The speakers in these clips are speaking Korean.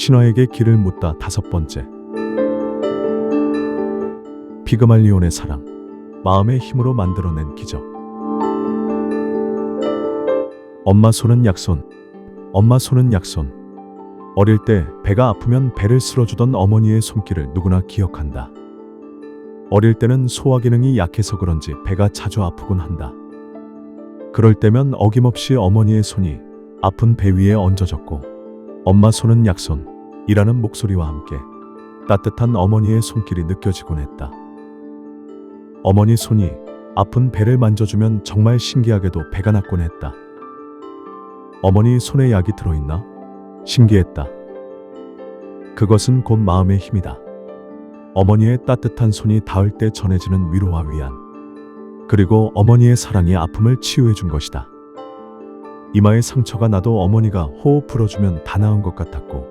신화에게 길을 묻다. 5번째. 피그말리온의 사랑, 마음의 힘으로 만들어낸 기적. 엄마 손은 약손, 엄마 손은 약손. 어릴 때 배가 아프면 배를 쓸어주던 어머니의 손길을 누구나 기억한다. 어릴 때는 소화 기능이 약해서 그런지 배가 자주 아프곤 한다. 그럴 때면 어김없이 어머니의 손이 아픈 배 위에 얹어졌고, 엄마 손은 약손이라는 목소리와 함께 따뜻한 어머니의 손길이 느껴지곤 했다. 어머니 손이 아픈 배를 만져주면 정말 신기하게도 배가 낫곤 했다. 어머니 손에 약이 들어있나? 신기했다. 그것은 곧 마음의 힘이다. 어머니의 따뜻한 손이 닿을 때 전해지는 위로와 위안, 그리고 어머니의 사랑이 아픔을 치유해 준 것이다. 이마에 상처가 나도 어머니가 호흡 불어주면 다 나은 것 같았고,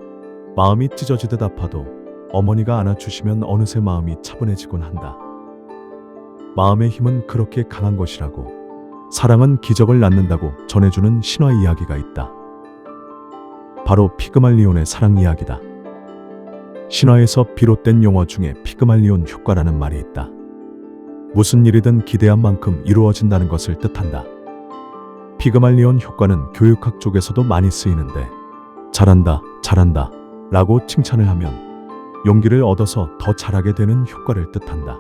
마음이 찢어지듯 아파도 어머니가 안아주시면 어느새 마음이 차분해지곤 한다. 마음의 힘은 그렇게 강한 것이라고, 사랑은 기적을 낳는다고 전해주는 신화 이야기가 있다. 바로 피그말리온의 사랑 이야기다. 신화에서 비롯된 용어 중에 피그말리온 효과라는 말이 있다. 무슨 일이든 기대한 만큼 이루어진다는 것을 뜻한다. 피그말리온 효과는 교육학 쪽에서도 많이 쓰이는데, 잘한다, 잘한다 라고 칭찬을 하면 용기를 얻어서 더 잘하게 되는 효과를 뜻한다.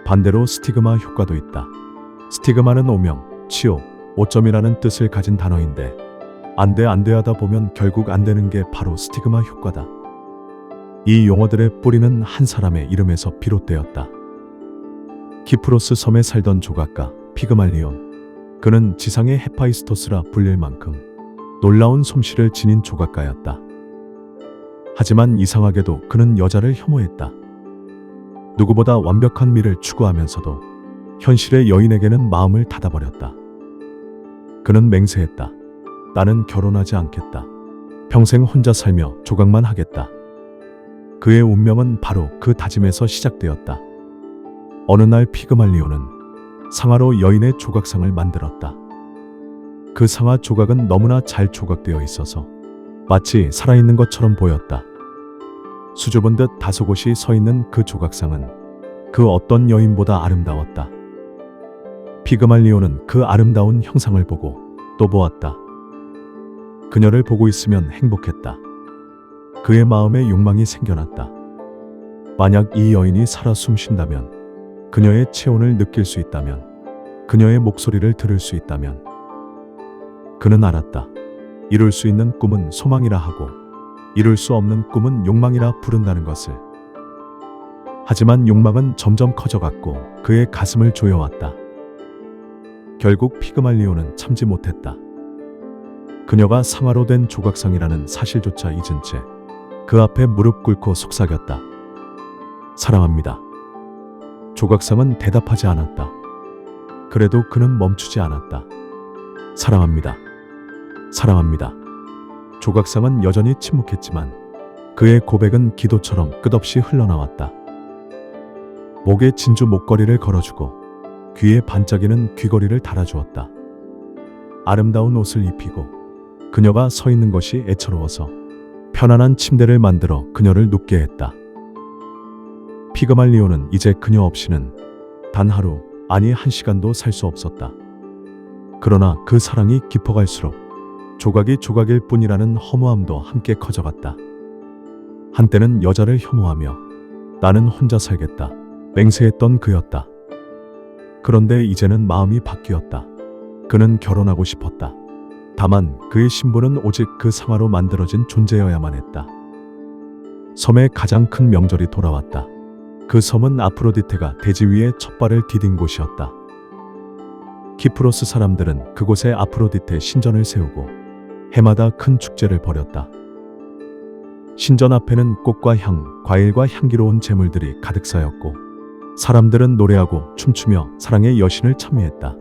반대로 스티그마 효과도 있다. 스티그마는 오명, 치욕, 오점이라는 뜻을 가진 단어인데, 안 돼 하다 보면 결국 안 되는 게 바로 스티그마 효과다. 이 용어들의 뿌리는 한 사람의 이름에서 비롯되었다. 키프로스 섬에 살던 조각가 피그말리온. 그는 지상의 헤파이스토스라 불릴 만큼 놀라운 솜씨를 지닌 조각가였다. 하지만 이상하게도 그는 여자를 혐오했다. 누구보다 완벽한 미를 추구하면서도 현실의 여인에게는 마음을 닫아버렸다. 그는 맹세했다. 나는 결혼하지 않겠다. 평생 혼자 살며 조각만 하겠다. 그의 운명은 바로 그 다짐에서 시작되었다. 어느 날 피그말리온은 상아로 여인의 조각상을 만들었다. 그 상아 조각은 너무나 잘 조각되어 있어서 마치 살아있는 것처럼 보였다. 수줍은 듯 다소곳이 서 있는 그 조각상은 그 어떤 여인보다 아름다웠다. 피그말리온은 그 아름다운 형상을 보고 또 보았다. 그녀를 보고 있으면 행복했다. 그의 마음에 욕망이 생겨났다. 만약 이 여인이 살아 숨쉰다면, 그녀의 체온을 느낄 수 있다면, 그녀의 목소리를 들을 수 있다면, 그는 알았다. 이룰 수 있는 꿈은 소망이라 하고, 이룰 수 없는 꿈은 욕망이라 부른다는 것을. 하지만 욕망은 점점 커져갔고 그의 가슴을 조여왔다. 결국 피그말리온은 참지 못했다. 그녀가 상아로 된 조각상이라는 사실조차 잊은 채 그 앞에 무릎 꿇고 속삭였다. 사랑합니다. 조각상은 대답하지 않았다. 그래도 그는 멈추지 않았다. 사랑합니다. 사랑합니다. 조각상은 여전히 침묵했지만 그의 고백은 기도처럼 끝없이 흘러나왔다. 목에 진주 목걸이를 걸어주고 귀에 반짝이는 귀걸이를 달아주었다. 아름다운 옷을 입히고 그녀가 서 있는 것이 애처로워서 편안한 침대를 만들어 그녀를 눕게 했다. 피그말리온은 이제 그녀 없이는 단 하루, 아니 1시간도 살 수 없었다. 그러나 그 사랑이 깊어갈수록 조각이 조각일 뿐이라는 허무함도 함께 커져갔다. 한때는 여자를 혐오하며 나는 혼자 살겠다 맹세했던 그였다. 그런데 이제는 마음이 바뀌었다. 그는 결혼하고 싶었다. 다만 그의 신부는 오직 그 상아로 만들어진 존재여야만 했다. 섬의 가장 큰 명절이 돌아왔다. 그 섬은 아프로디테가 대지 위에 첫 발을 디딘 곳이었다. 키프로스 사람들은 그곳에 아프로디테 신전을 세우고 해마다 큰 축제를 벌였다. 신전 앞에는 꽃과 향, 과일과 향기로운 제물들이 가득 쌓였고 사람들은 노래하고 춤추며 사랑의 여신을 찬미했다.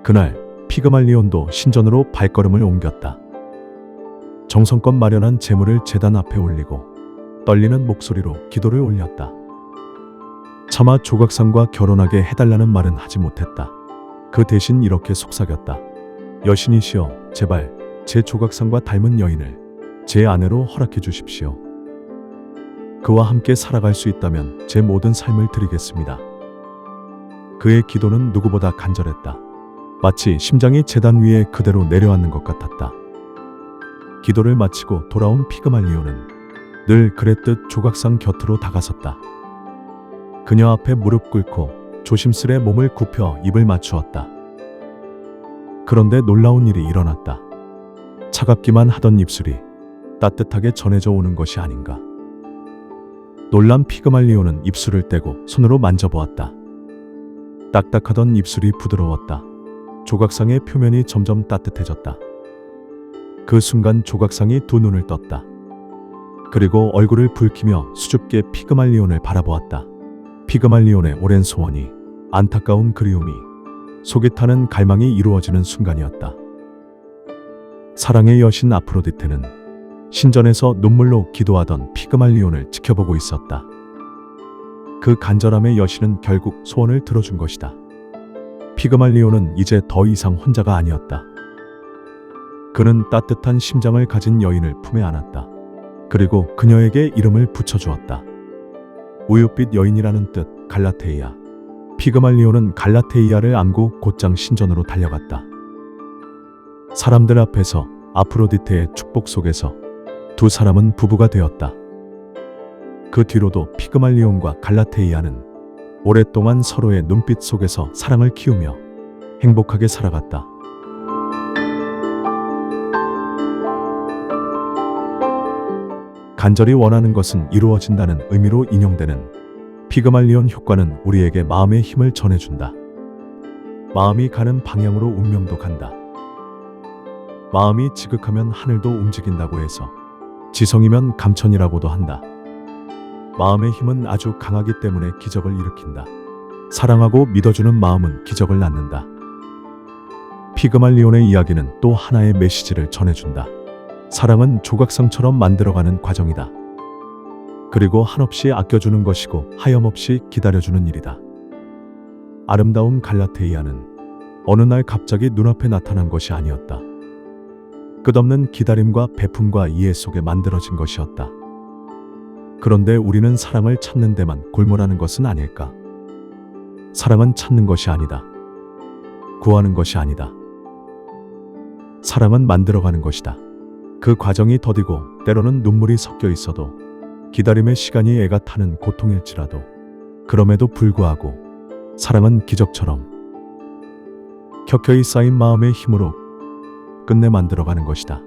그날 피그말리온도 신전으로 발걸음을 옮겼다. 정성껏 마련한 제물을 제단 앞에 올리고 떨리는 목소리로 기도를 올렸다. 차마 조각상과 결혼하게 해달라는 말은 하지 못했다. 그 대신 이렇게 속삭였다. 여신이시여, 제발 제 조각상과 닮은 여인을 제 아내로 허락해 주십시오. 그와 함께 살아갈 수 있다면 제 모든 삶을 드리겠습니다. 그의 기도는 누구보다 간절했다. 마치 심장이 제단 위에 그대로 내려앉는 것 같았다. 기도를 마치고 돌아온 피그말리오는 늘 그랬듯 조각상 곁으로 다가섰다. 그녀 앞에 무릎 꿇고 조심스레 몸을 굽혀 입을 맞추었다. 그런데 놀라운 일이 일어났다. 차갑기만 하던 입술이 따뜻하게 전해져 오는 것이 아닌가. 놀란 피그말리오는 입술을 떼고 손으로 만져보았다. 딱딱하던 입술이 부드러웠다. 조각상의 표면이 점점 따뜻해졌다. 그 순간 조각상이 두 눈을 떴다. 그리고 얼굴을 붉히며 수줍게 피그말리온을 바라보았다. 피그말리온의 오랜 소원이, 안타까운 그리움이, 속이 타는 갈망이 이루어지는 순간이었다. 사랑의 여신 아프로디테는 신전에서 눈물로 기도하던 피그말리온을 지켜보고 있었다. 그 간절함의 여신은 결국 소원을 들어준 것이다. 피그말리온은 이제 더 이상 혼자가 아니었다. 그는 따뜻한 심장을 가진 여인을 품에 안았다. 그리고 그녀에게 이름을 붙여주었다. 우윳빛 여인이라는 뜻, 갈라테이아. 피그말리온은 갈라테이아를 안고 곧장 신전으로 달려갔다. 사람들 앞에서 아프로디테의 축복 속에서 두 사람은 부부가 되었다. 그 뒤로도 피그말리온과 갈라테이아는 오랫동안 서로의 눈빛 속에서 사랑을 키우며 행복하게 살아갔다. 간절히 원하는 것은 이루어진다는 의미로 인용되는 피그말리온 효과는 우리에게 마음의 힘을 전해준다. 마음이 가는 방향으로 운명도 간다. 마음이 지극하면 하늘도 움직인다고 해서 지성이면 감천이라고도 한다. 마음의 힘은 아주 강하기 때문에 기적을 일으킨다. 사랑하고 믿어주는 마음은 기적을 낳는다. 피그말리온의 이야기는 또 하나의 메시지를 전해준다. 사랑은 조각상처럼 만들어가는 과정이다. 그리고 한없이 아껴주는 것이고 하염없이 기다려주는 일이다. 아름다운 갈라테이아는 어느 날 갑자기 눈앞에 나타난 것이 아니었다. 끝없는 기다림과 베품과 이해 속에 만들어진 것이었다. 그런데 우리는 사랑을 찾는 데만 골몰하는 것은 아닐까? 사랑은 찾는 것이 아니다. 구하는 것이 아니다. 사랑은 만들어가는 것이다. 그 과정이 더디고 때로는 눈물이 섞여 있어도, 기다림의 시간이 애가 타는 고통일지라도, 그럼에도 불구하고 사랑은 기적처럼 켜켜이 쌓인 마음의 힘으로 끝내 만들어가는 것이다.